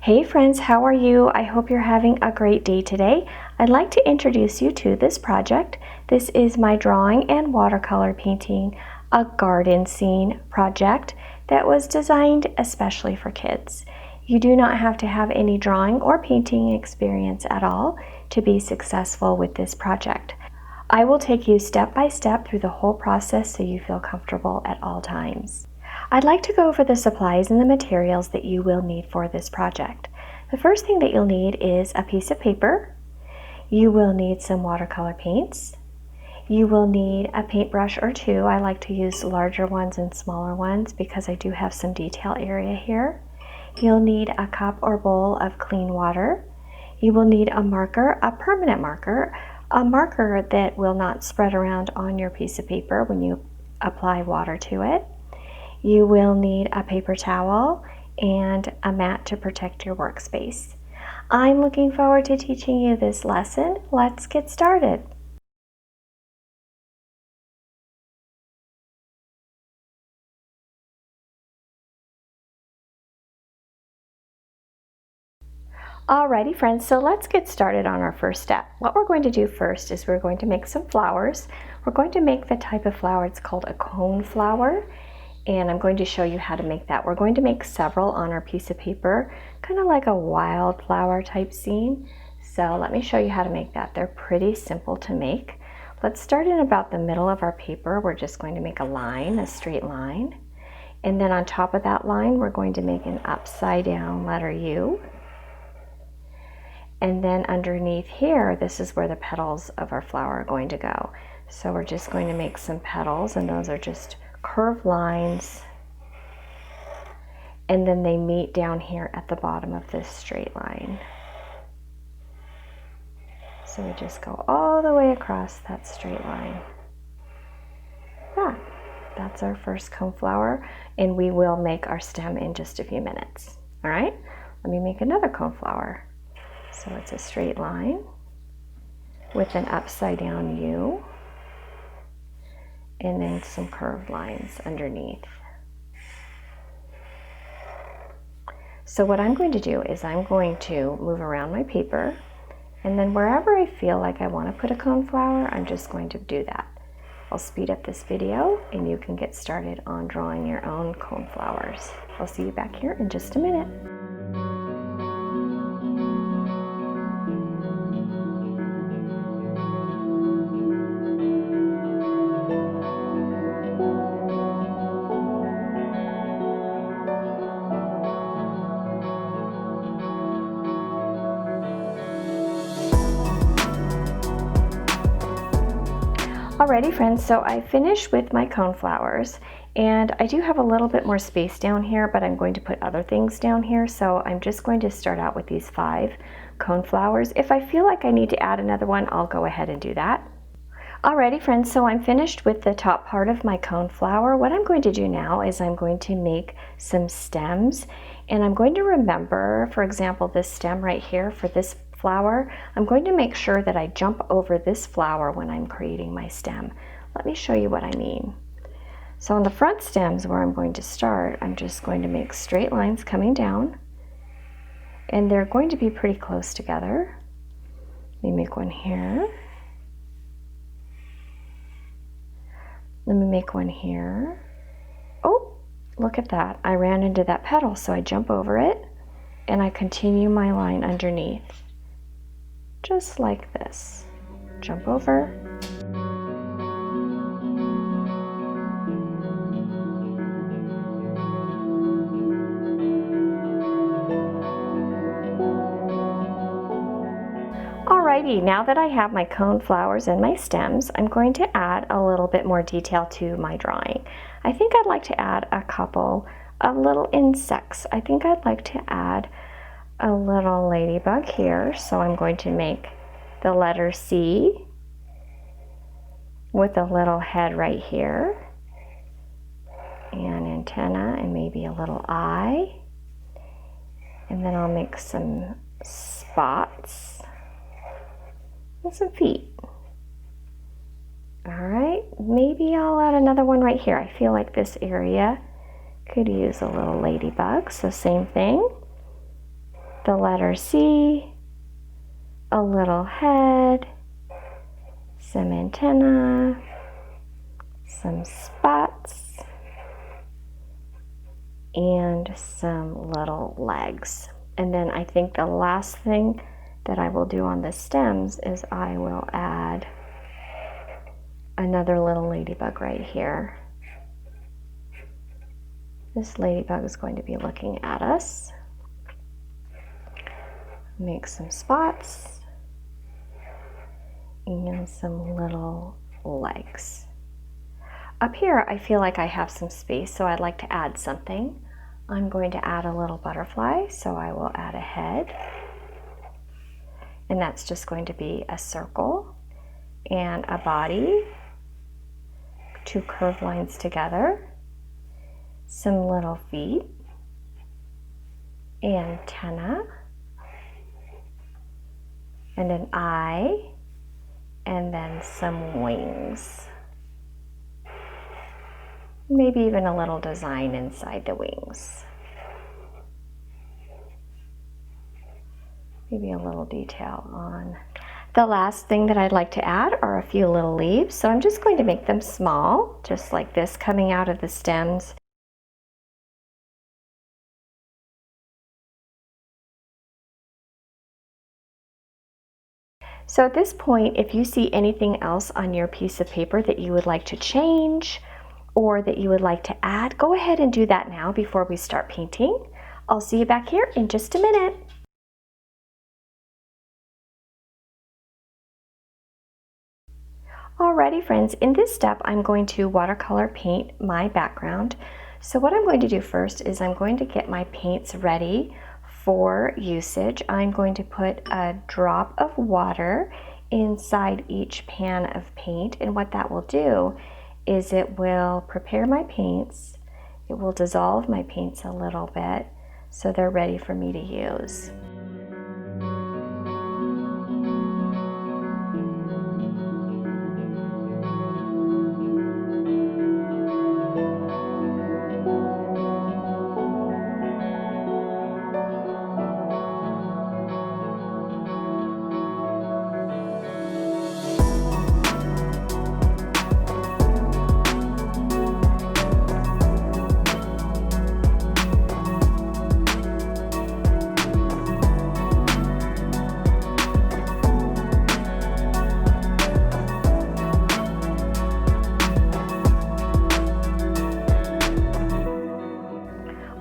Hey friends, how are you? I hope you're having a great day today. I'd like to introduce you to this project. This is my drawing and watercolor painting a garden scene project that was designed especially for kids. You do not have to have any drawing or painting experience at all to be successful with this project. I will take you step by step through the whole process so you feel comfortable at all times. I'd like to go over the supplies and the materials that you will need for this project. The first thing that you'll need is a piece of paper. You will need some watercolor paints. You will need a paintbrush or two. I like to use larger ones and smaller ones because I do have some detail area here. You'll need a cup or bowl of clean water. You will need a marker, a permanent marker, a marker that will not spread around on your piece of paper when you apply water to it. You will need a paper towel and a mat to protect your workspace. I'm looking forward to teaching you this lesson. Let's get started. Alrighty friends, so let's get started on our first step. What we're going to do first is we're going to make some flowers. We're going to make the type of flower, it's called a cone flower. And I'm going to show you how to make that. We're going to make several on our piece of paper, kind of like a wildflower type scene. So let me show you how to make that. They're pretty simple to make. Let's start in about the middle of our paper. We're just going to make a line, a straight line. And then on top of that line, we're going to make an upside down letter U. And then underneath here, this is where the petals of our flower are going to go. So we're just going to make some petals, and those are just curved lines, and then they meet down here at the bottom of this straight line. So we just go all the way across that straight line. That's our first cone flower, and we will make our stem in just a few minutes. All right, let me make another cone flower. So it's a straight line with an upside down U, and then some curved lines underneath. So what I'm going to do is I'm going to move around my paper, and then wherever I feel like I want to put a cone flower, I'm just going to do that. I'll speed up this video and you can get started on drawing your own cone flowers. I'll see you back here in just a minute. Alrighty friends, so I finished with my cone flowers, and I do have a little bit more space down here, but I'm going to put other things down here, so I'm just going to start out with these 5 cone flowers. If I feel like I need to add another one, I'll go ahead and do that. Alrighty friends, so I'm finished with the top part of my cone flower. What I'm going to do now is I'm going to make some stems, and I'm going to remember, for example, this stem right here for this flower, I'm going to make sure that I jump over this flower when I'm creating my stem. Let me show you what I mean. So on the front stems where I'm going to start, I'm just going to make straight lines coming down, and they're going to be pretty close together. Let me make one here. Let me make one here. Oh, look at that. I ran into that petal, so I jump over it and I continue my line underneath. Just like this. Jump over. Alrighty, now that I have my cone flowers and my stems, I'm going to add a little bit more detail to my drawing. I think I'd like to add a couple of little insects. I think I'd like to add a little ladybug here, so I'm going to make the letter C with a little head right here, and antenna, and maybe a little eye, and then I'll make some spots and some feet. Alright, maybe I'll add another one right here. I feel like this area could use a little ladybug, so same thing. the letter C, a little head, some antenna, some spots, and some little legs. And then I think the last thing that I will do on the stems is I will add another little ladybug right here. This ladybug is going to be looking at us. Make some spots and some little legs. Up here I feel like I have some space, so I'd like to add something. I'm going to add a little butterfly, so I will add a head. And that's just going to be a circle and a body, two curved lines together, some little feet, antenna, and an eye, and then some wings. Maybe even a little design inside the wings. Maybe a little detail on. The last thing that I'd like to add are a few little leaves. So I'm just going to make them small, just like this, coming out of the stems. So at this point, if you see anything else on your piece of paper that you would like to change or that you would like to add, go ahead and do that now before we start painting. I'll see you back here in just a minute. Alrighty friends, in this step I'm going to watercolor paint my background. So what I'm going to do first is I'm going to get my paints ready for usage. I'm going to put a drop of water inside each pan of paint, and what that will do is it will prepare my paints, it will dissolve my paints a little bit so they're ready for me to use.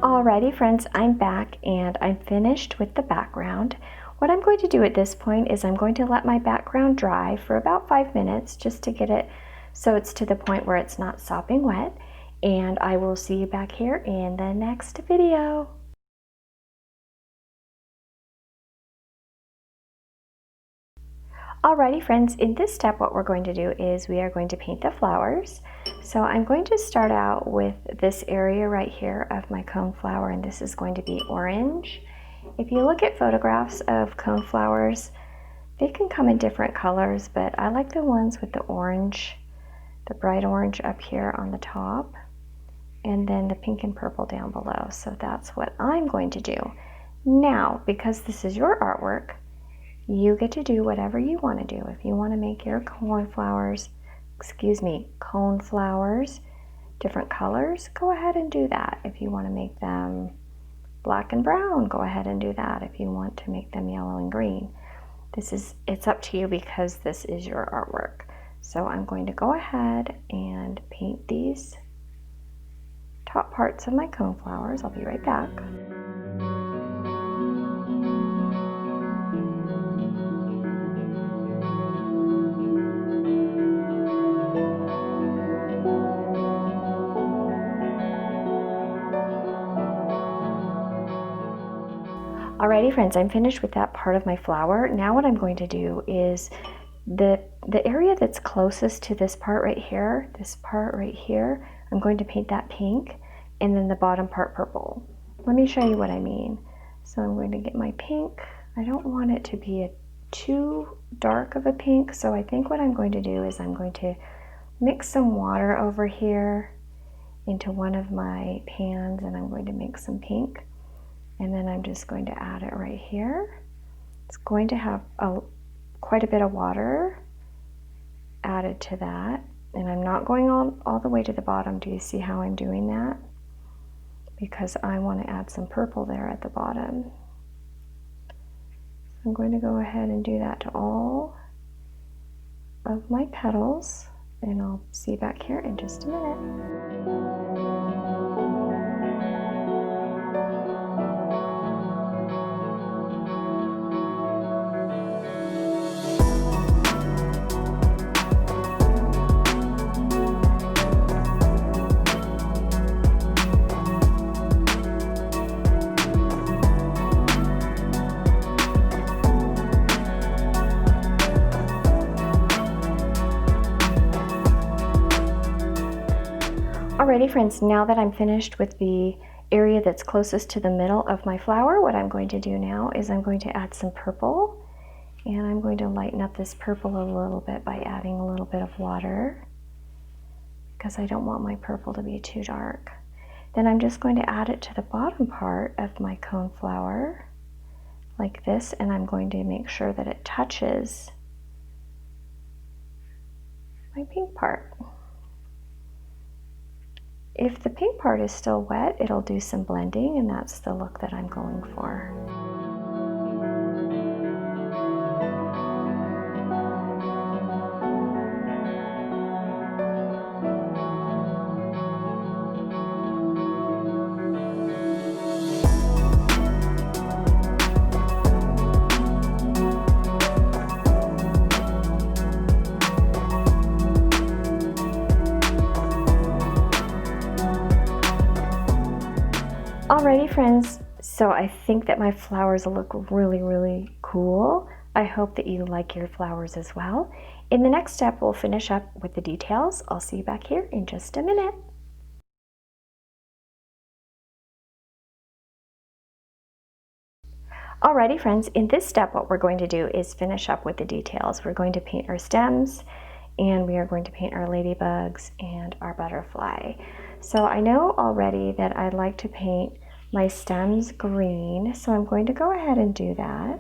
Alrighty friends, I'm back and I'm finished with the background. What I'm going to do at this point is I'm going to let my background dry for about 5 minutes just to get it so it's to the point where it's not sopping wet, and I will see you back here in the next video. Alrighty friends, in this step what we're going to do is we are going to paint the flowers. So I'm going to start out with this area right here of my cone flower, and this is going to be orange. If you look at photographs of cone flowers, they can come in different colors, but I like the ones with the orange, the bright orange up here on the top, and then the pink and purple down below. So that's what I'm going to do. Now, because this is your artwork, you get to do whatever you want to do. If you want to make your cone flowers different colors, go ahead and do that. If you want to make them black and brown, go ahead and do that. If you want to make them yellow and green, it's up to you because this is your artwork. So I'm going to go ahead and paint these top parts of my cone flowers. I'll be right back. Alrighty friends, I'm finished with that part of my flower. Now what I'm going to do is the area that's closest to this part right here, I'm going to paint that pink, and then the bottom part purple. Let me show you what I mean. So I'm going to get my pink. I don't want it to be too dark of a pink, so I think what I'm going to do is I'm going to mix some water over here into one of my pans, and I'm going to make some pink. And then I'm just going to add it right here. It's going to have quite a bit of water added to that. And I'm not going all the way to the bottom. Do you see how I'm doing that? Because I want to add some purple there at the bottom. I'm going to go ahead and do that to all of my petals, and I'll see you back here in just a minute. Alrighty friends, now that I'm finished with the area that's closest to the middle of my flower, what I'm going to do now is I'm going to add some purple, and I'm going to lighten up this purple a little bit by adding a little bit of water, because I don't want my purple to be too dark. Then I'm just going to add it to the bottom part of my cone flower like this, and I'm going to make sure that it touches my pink part. If the pink part is still wet, it'll do some blending, and that's the look that I'm going for. Alrighty friends, so I think that my flowers look really cool. I hope that you like your flowers as well. In the next step, we'll finish up with the details. I'll see you back here in just a minute. Alrighty friends, in this step what we're going to do is finish up with the details. We're going to paint our stems, and we are going to paint our ladybugs and our butterfly. So I know already that I'd like to paint my stems green, so I'm going to go ahead and do that.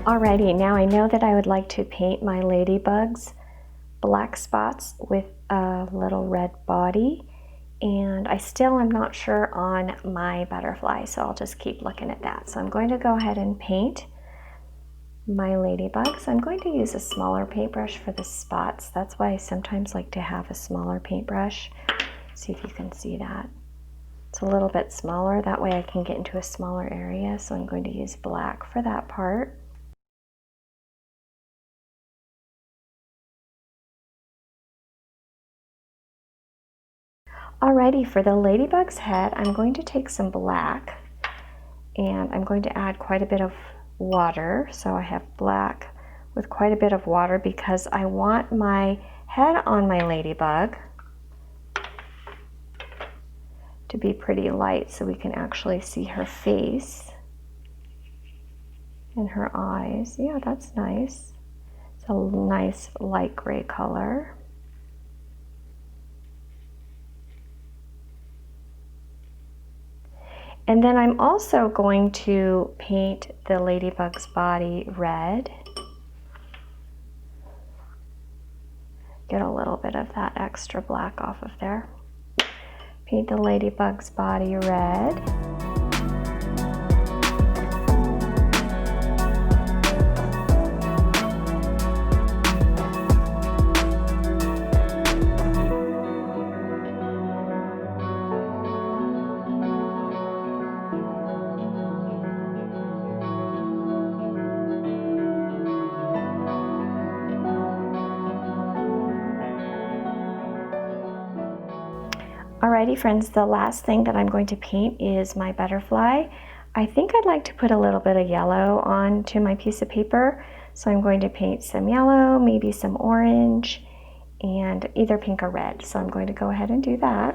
Alrighty, now I know that I would like to paint my ladybugs black spots with a little red body, and I still am not sure on my butterfly, so I'll just keep looking at that. So I'm going to go ahead and paint my ladybugs. I'm going to use a smaller paintbrush for the spots. That's why I sometimes like to have a smaller paintbrush. See if you can see that. It's a little bit smaller, that way I can get into a smaller area, so I'm going to use black for that part. Alrighty, for the ladybug's head, I'm going to take some black, and I'm going to add quite a bit of water. So I have black with quite a bit of water because I want my head on my ladybug to be pretty light so we can actually see her face and her eyes. Yeah, that's nice. It's a nice light gray color. And then I'm also going to paint the ladybug's body red. Get a little bit of that extra black off of there. Paint the ladybug's body red. Alrighty friends, the last thing that I'm going to paint is my butterfly. I think I'd like to put a little bit of yellow onto my piece of paper. So I'm going to paint some yellow, maybe some orange, and either pink or red. So I'm going to go ahead and do that.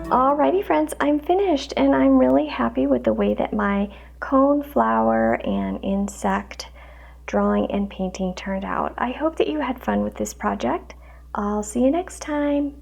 Alrighty friends, I'm finished and I'm really happy with the way that my cone flower and insect drawing and painting turned out. I hope that you had fun with this project. I'll see you next time.